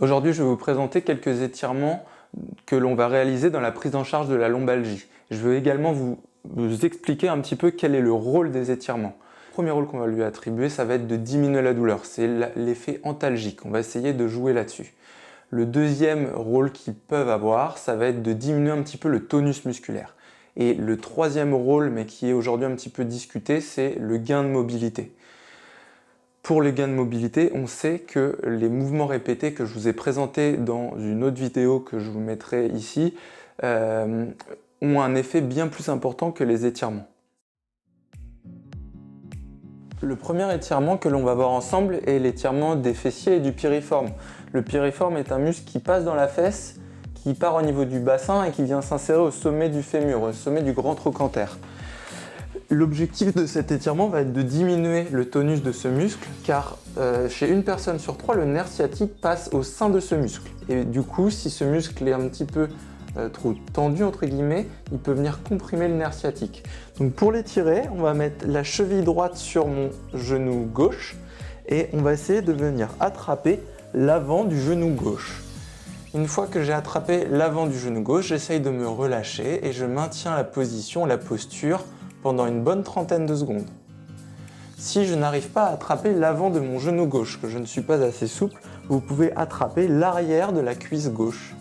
Aujourd'hui, je vais vous présenter quelques étirements que l'on va réaliser dans la prise en charge de la lombalgie. Je vais également vous expliquer un petit peu quel est le rôle des étirements. Le premier rôle qu'on va lui attribuer, ça va être de diminuer la douleur. C'est l'effet antalgique. On va essayer de jouer là-dessus. Le deuxième rôle qu'ils peuvent avoir, ça va être de diminuer un petit peu le tonus musculaire. Et le troisième rôle, mais qui est aujourd'hui un petit peu discuté, c'est le gain de mobilité. Pour les gains de mobilité, on sait que les mouvements répétés que je vous ai présentés dans une autre vidéo que je vous mettrai ici ont un effet bien plus important que les étirements. Le premier étirement que l'on va voir ensemble est l'étirement des fessiers et du piriforme. Le piriforme est un muscle qui passe dans la fesse, qui part au niveau du bassin et qui vient s'insérer au sommet du fémur, au sommet du grand trochanter. L'objectif de cet étirement va être de diminuer le tonus de ce muscle car chez une personne sur 3, le nerf sciatique passe au sein de ce muscle. Et du coup, si ce muscle est un petit peu trop tendu, entre guillemets, il peut venir comprimer le nerf sciatique. Donc pour l'étirer, on va mettre la cheville droite sur mon genou gauche et on va essayer de venir attraper l'avant du genou gauche. Une fois que j'ai attrapé l'avant du genou gauche, j'essaye de me relâcher et je maintiens la position, la posture pendant une bonne trentaine de secondes. Si je n'arrive pas à attraper l'avant de mon genou gauche, que je ne suis pas assez souple, vous pouvez attraper l'arrière de la cuisse gauche.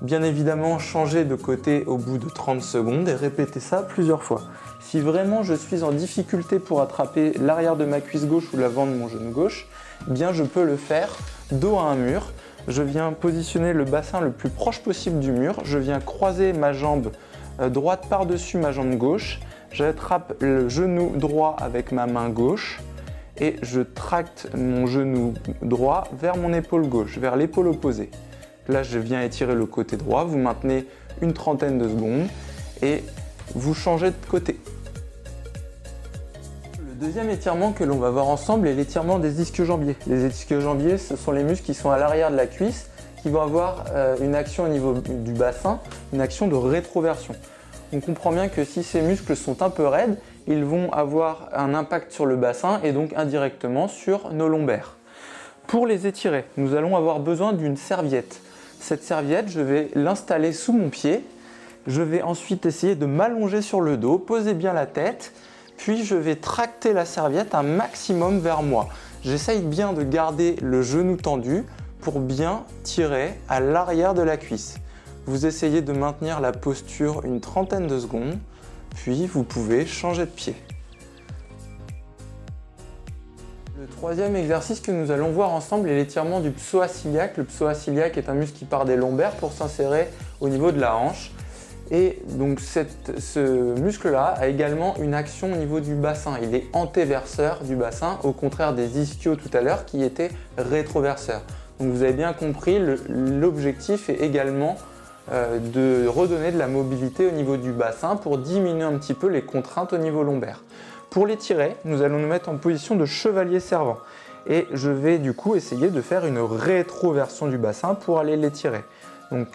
Bien évidemment, changez de côté au bout de 30 secondes et répétez ça plusieurs fois. Si vraiment je suis en difficulté pour attraper l'arrière de ma cuisse gauche ou l'avant de mon genou gauche, eh bien je peux le faire dos à un mur. Je viens positionner le bassin le plus proche possible du mur, je viens croiser ma jambe droite par-dessus ma jambe gauche, j'attrape le genou droit avec ma main gauche et je tracte mon genou droit vers mon épaule gauche, vers l'épaule opposée. Là, je viens étirer le côté droit, vous maintenez une trentaine de secondes et vous changez de côté. Le deuxième étirement que l'on va voir ensemble est l'étirement des ischio-jambiers. Les ischio-jambiers, ce sont les muscles qui sont à l'arrière de la cuisse qui vont avoir une action au niveau du bassin, une action de rétroversion. On comprend bien que si ces muscles sont un peu raides, ils vont avoir un impact sur le bassin et donc indirectement sur nos lombaires. Pour les étirer, nous allons avoir besoin d'une serviette. Cette serviette, je vais l'installer sous mon pied. Je vais ensuite essayer de m'allonger sur le dos, poser bien la tête, puis je vais tracter la serviette un maximum vers moi. J'essaye bien de garder le genou tendu pour bien tirer à l'arrière de la cuisse. Vous essayez de maintenir la posture une trentaine de secondes, puis vous pouvez changer de pied. Le troisième exercice que nous allons voir ensemble est l'étirement du psoas iliaque. Le psoas iliaque est un muscle qui part des lombaires pour s'insérer au niveau de la hanche. Et donc ce muscle-là a également une action au niveau du bassin. Il est antéverseur du bassin, au contraire des ischios tout à l'heure qui étaient rétroverseurs. Donc vous avez bien compris, l'objectif est également de redonner de la mobilité au niveau du bassin pour diminuer un petit peu les contraintes au niveau lombaire. Pour l'étirer, nous allons nous mettre en position de chevalier servant. Et je vais du coup essayer de faire une rétroversion du bassin pour aller l'étirer. Donc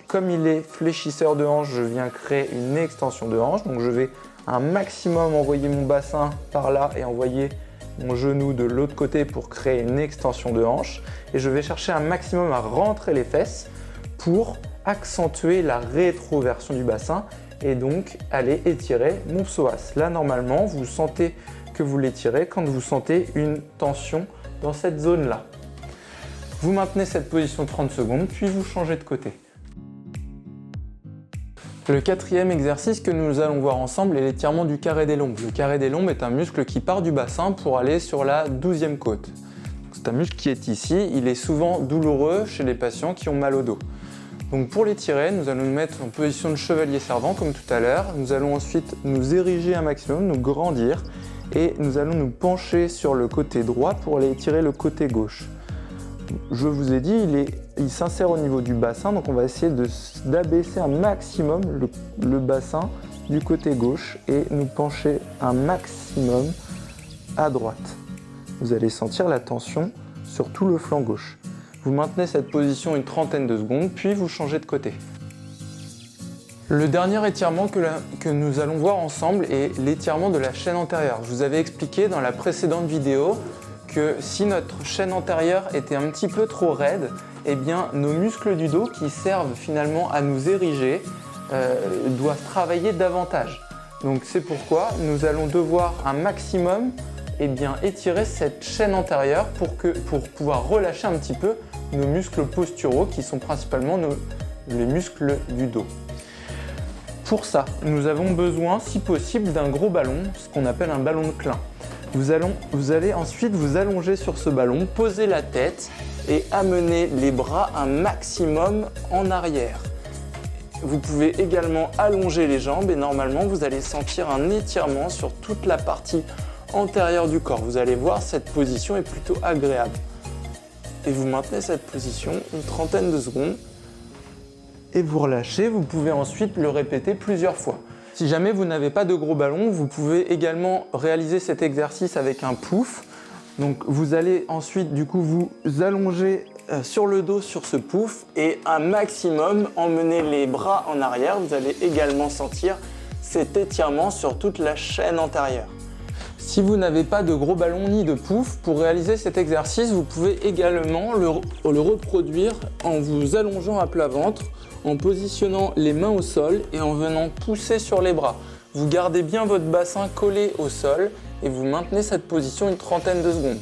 comme il est fléchisseur de hanche, je viens créer une extension de hanche. Donc je vais un maximum envoyer mon bassin par là et envoyer mon genou de l'autre côté pour créer une extension de hanche. Et je vais chercher un maximum à rentrer les fesses pour accentuer la rétroversion du bassin et donc aller étirer mon psoas. Là, normalement, vous sentez que vous l'étirez quand vous sentez une tension dans cette zone-là. Vous maintenez cette position 30 secondes, puis vous changez de côté. Le quatrième exercice que nous allons voir ensemble est l'étirement du carré des lombes. Le carré des lombes est un muscle qui part du bassin pour aller sur la 12e côte. C'est un muscle qui est ici, il est souvent douloureux chez les patients qui ont mal au dos. Donc pour l'étirer, nous allons nous mettre en position de chevalier servant comme tout à l'heure. Nous allons ensuite nous ériger un maximum, nous grandir et nous allons nous pencher sur le côté droit pour aller étirer le côté gauche. Je vous ai dit, il s'insère au niveau du bassin, donc on va essayer d'abaisser un maximum le bassin du côté gauche et nous pencher un maximum à droite. Vous allez sentir la tension sur tout le flanc gauche. Vous maintenez cette position une trentaine de secondes, puis vous changez de côté. Le dernier étirement que nous allons voir ensemble est l'étirement de la chaîne antérieure. Je vous avais expliqué dans la précédente vidéo que si notre chaîne antérieure était un petit peu trop raide, eh bien nos muscles du dos qui servent finalement à nous ériger doivent travailler davantage. Donc c'est pourquoi nous allons devoir un maximum étirer cette chaîne antérieure pour pouvoir relâcher un petit peu nos muscles posturaux qui sont principalement les muscles du dos. Pour ça, nous avons besoin, si possible, d'un gros ballon, ce qu'on appelle un ballon de Klein. Vous allez ensuite vous allonger sur ce ballon, poser la tête et amener les bras un maximum en arrière. Vous pouvez également allonger les jambes et normalement vous allez sentir un étirement sur toute la partie antérieure du corps. Vous allez voir, cette position est plutôt agréable. Et vous maintenez cette position une trentaine de secondes et vous relâchez. Vous pouvez ensuite le répéter plusieurs fois. Si jamais vous n'avez pas de gros ballon, vous pouvez également réaliser cet exercice avec un pouf. Donc vous allez ensuite du coup vous allonger sur le dos sur ce pouf et un maximum emmener les bras en arrière. Vous allez également sentir cet étirement sur toute la chaîne antérieure. Si vous n'avez pas de gros ballon ni de pouf, pour réaliser cet exercice, vous pouvez également le reproduire en vous allongeant à plat ventre, en positionnant les mains au sol et en venant pousser sur les bras. Vous gardez bien votre bassin collé au sol et vous maintenez cette position une trentaine de secondes.